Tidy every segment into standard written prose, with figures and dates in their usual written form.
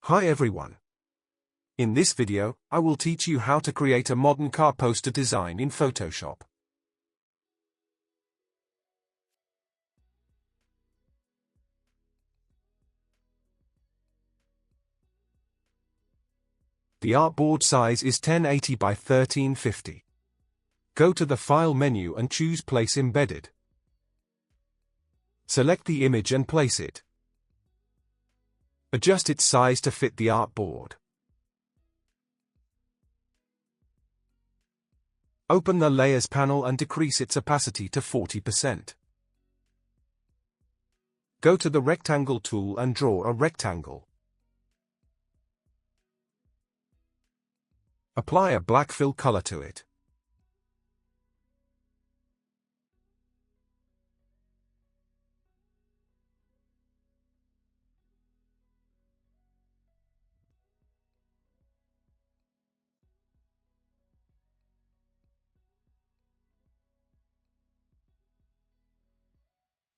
Hi everyone. In this video, I will teach you how to create a modern car poster design in Photoshop. The artboard size is 1080 by 1350. Go to the File menu and choose Place Embedded. Select the image and place it. Adjust its size to fit the artboard. Open the Layers panel and decrease its opacity to 40%. Go to the Rectangle tool and draw a rectangle. Apply a black fill color to it.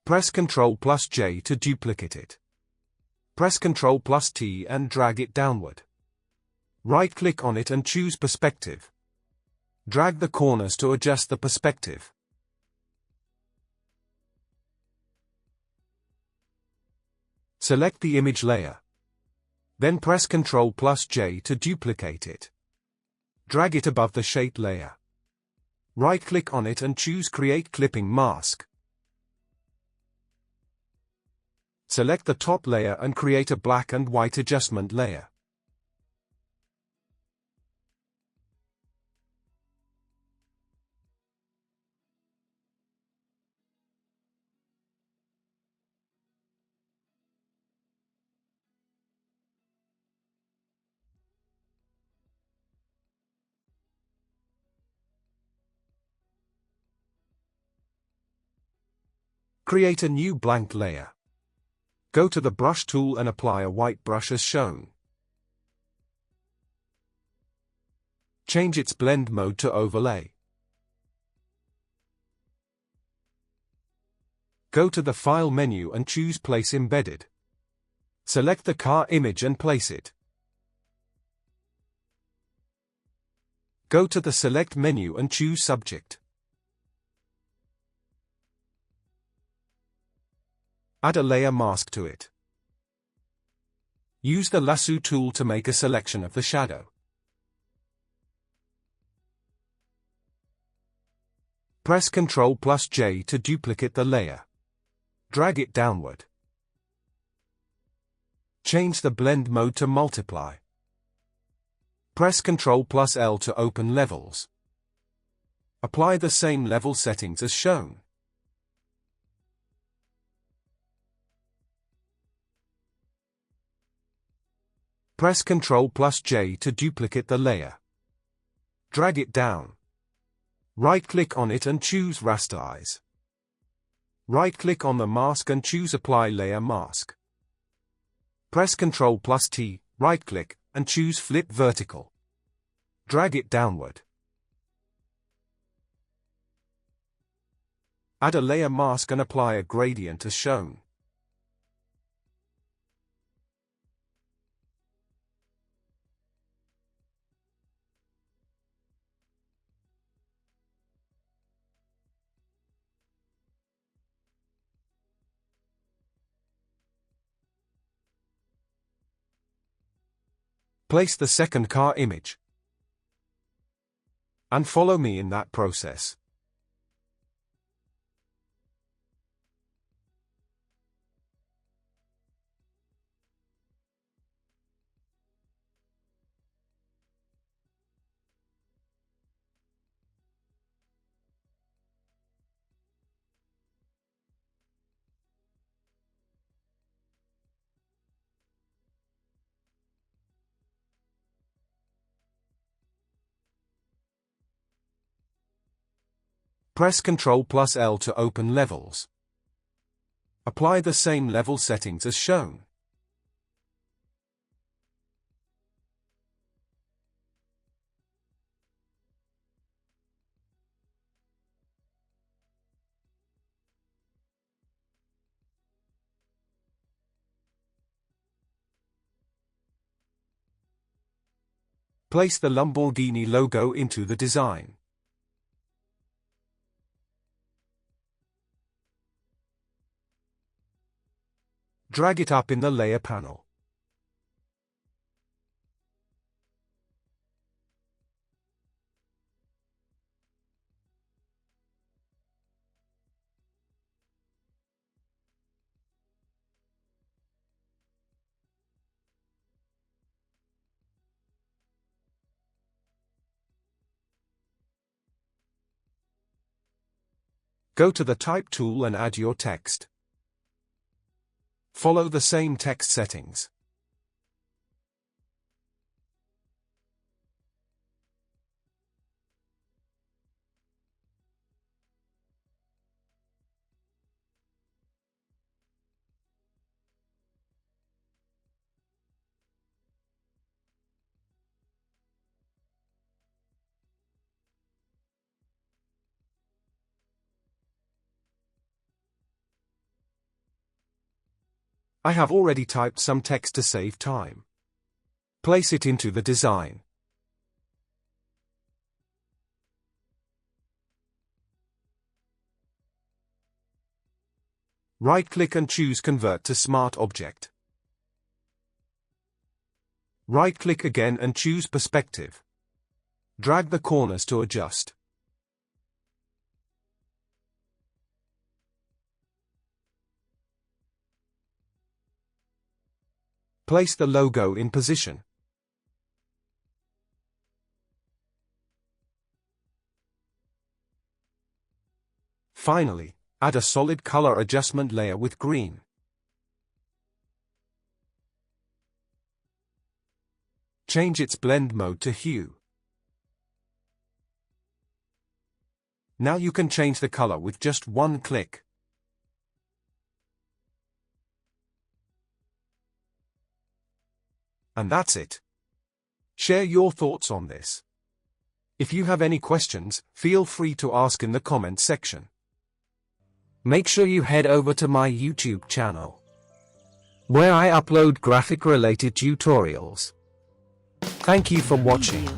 Press Ctrl+J to duplicate it. Press Ctrl+T and drag it downward. Right-click on it and choose Perspective. Drag the corners to adjust the perspective. Select the image layer. Then press Ctrl+J to duplicate it. Drag it above the shape layer. Right-click on it and choose Create Clipping Mask. Select the top layer and create a black and white adjustment layer. Create a new blank layer. Go to the Brush tool and apply a white brush as shown. Change its blend mode to Overlay. Go to the File menu and choose Place Embedded. Select the car image and place it. Go to the Select menu and choose Subject. Add a layer mask to it. Use the Lasso tool to make a selection of the shadow. Press Ctrl+J to duplicate the layer. Drag it downward. Change the blend mode to Multiply. Press Ctrl+L to open levels. Apply the same level settings as shown. Press Ctrl+J to duplicate the layer. Drag it down. Right-click on it and choose Rasterize. Right-click on the mask and choose Apply Layer Mask. Press Ctrl+T, right-click, and choose Flip Vertical. Drag it downward. Add a layer mask and apply a gradient as shown. Place the second car image. And follow me in that process. Press Ctrl+L to open levels. Apply the same level settings as shown. Place the Lamborghini logo into the design. Drag it up in the layer panel. Go to the Type tool and add your text. Follow the same text settings. I have already typed some text to save time. Place it into the design. Right-click and choose Convert to Smart Object. Right-click again and choose Perspective. Drag the corners to adjust. Place the logo in position. Finally, add a solid color adjustment layer with green. Change its blend mode to hue. Now you can change the color with just one click. And that's it. Share your thoughts on this. If you have any questions, feel free to ask in the comments section. Make sure you head over to my YouTube channel, where I upload graphic-related tutorials. Thank you for watching.